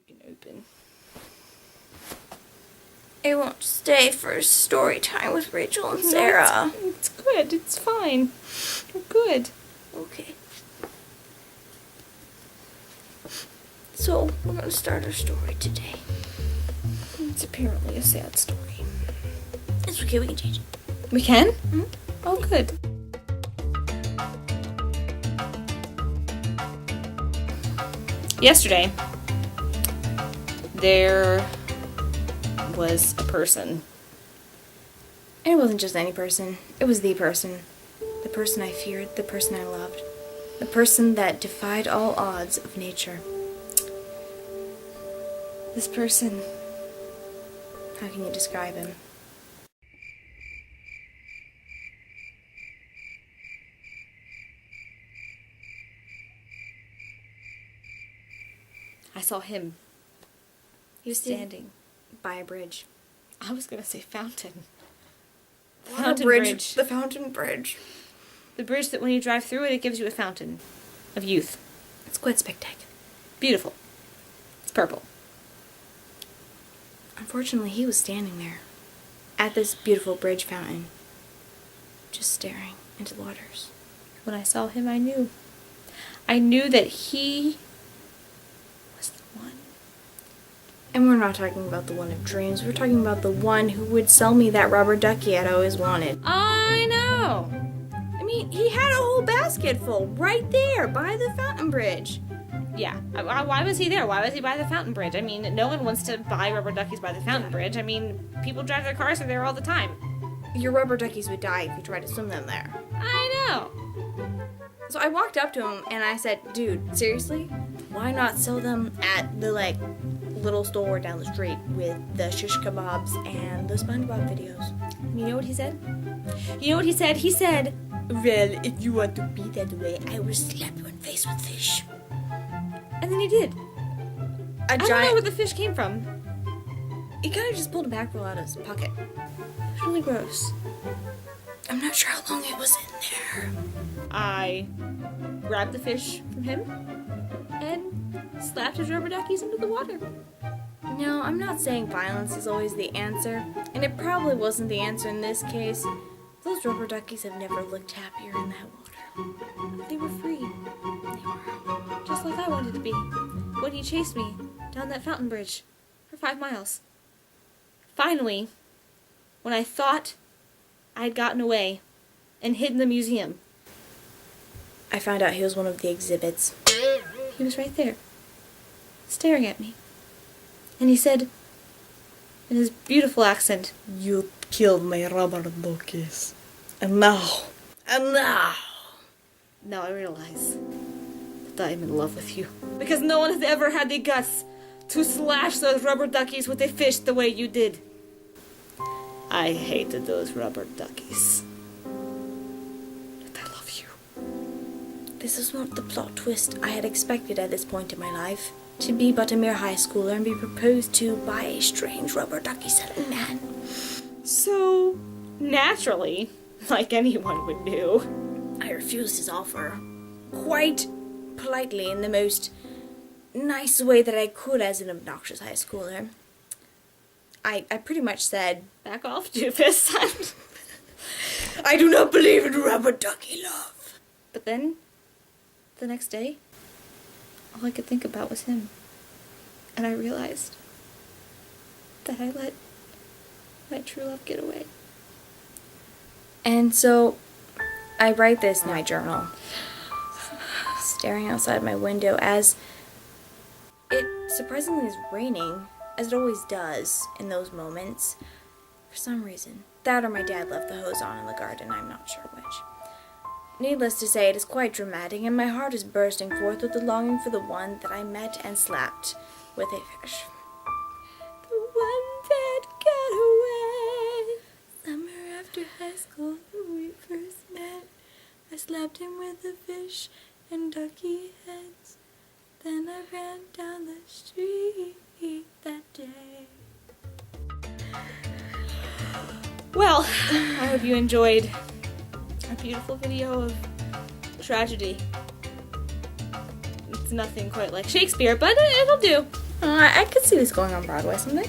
can open. I won't stay for story time with Rachel and Sarah. No, it's good. It's fine. You're good. Okay. So, we're gonna start our story today. It's apparently a sad story. It's okay, we can change it. We can? Mm-hmm. Oh, good. Yesterday, there was a person. And it wasn't just any person. It was the person. The person I feared, the person I loved. The person that defied all odds of nature. This person, how can you describe him? I saw him. He was standing by a bridge. I was gonna say fountain. Fountain bridge. The fountain bridge. The bridge that when you drive through it, it gives you a fountain of youth. It's quite spectacular. Beautiful. It's purple. Unfortunately, he was standing there at this beautiful bridge fountain, just staring into the waters. When I saw him, I knew. I knew that he was the one. And we're not talking about the one of dreams. We're talking about the one who would sell me that rubber ducky I'd always wanted. I know! I mean, he had a whole basket full right there by the fountain bridge. Yeah. Why was he there? Why was he by the fountain bridge? I mean, no one wants to buy rubber duckies by the fountain bridge. I mean, people drive their cars there all the time. Your rubber duckies would die if you tried to swim them there. I know. So I walked up to him and I said, dude, seriously? Why not sell them at the, little store down the street with the shish kebabs and the SpongeBob videos? You know what he said? You know what he said? He said, well, if you want to be that way, I will slap you in the face with fish. And then he did. I don't know where the fish came from. He kind of just pulled a mackerel out of his pocket. It was really gross. I'm not sure how long it was in there. I grabbed the fish from him and slapped his rubber duckies into the water. No, I'm not saying violence is always the answer, and it probably wasn't the answer in this case. Those rubber duckies have never looked happier in that water. They were free. They were. Just like I wanted to be when he chased me down that fountain bridge for 5 miles. Finally, when I thought I had gotten away and hid in the museum, I found out he was one of the exhibits. He was right there, staring at me. And he said, in his beautiful accent, "You killed my rubber duckies. And now. Now I realize that I am in love with you. Because no one has ever had the guts to slash those rubber duckies with a fish the way you did. I hated those rubber duckies. But I love you." This is not the plot twist I had expected at this point in my life. To be but a mere high schooler and be proposed to by a strange rubber ducky-selling man. So, naturally, like anyone would do, I refused his offer. Quite politely, in the most nice way that I could as an obnoxious high schooler. I pretty much said, "Back off, doofus." I do not believe in rubber ducky love. But then, the next day, all I could think about was him. And I realized that I let my true love get away. And so, I write this in my journal, staring outside my window as it surprisingly is raining, as it always does in those moments, for some reason. That or my dad left the hose on in the garden, I'm not sure which. Needless to say, it is quite dramatic, and my heart is bursting forth with the longing for the one that I met and slapped with a fish. The one that got away. Summer after high school, when we first met, I slapped him with a fish and ducky heads. Then I ran down the street that day. Well, I hope you enjoyed a beautiful video of tragedy. It's nothing quite like Shakespeare, but it'll do. I could see this going on Broadway someday.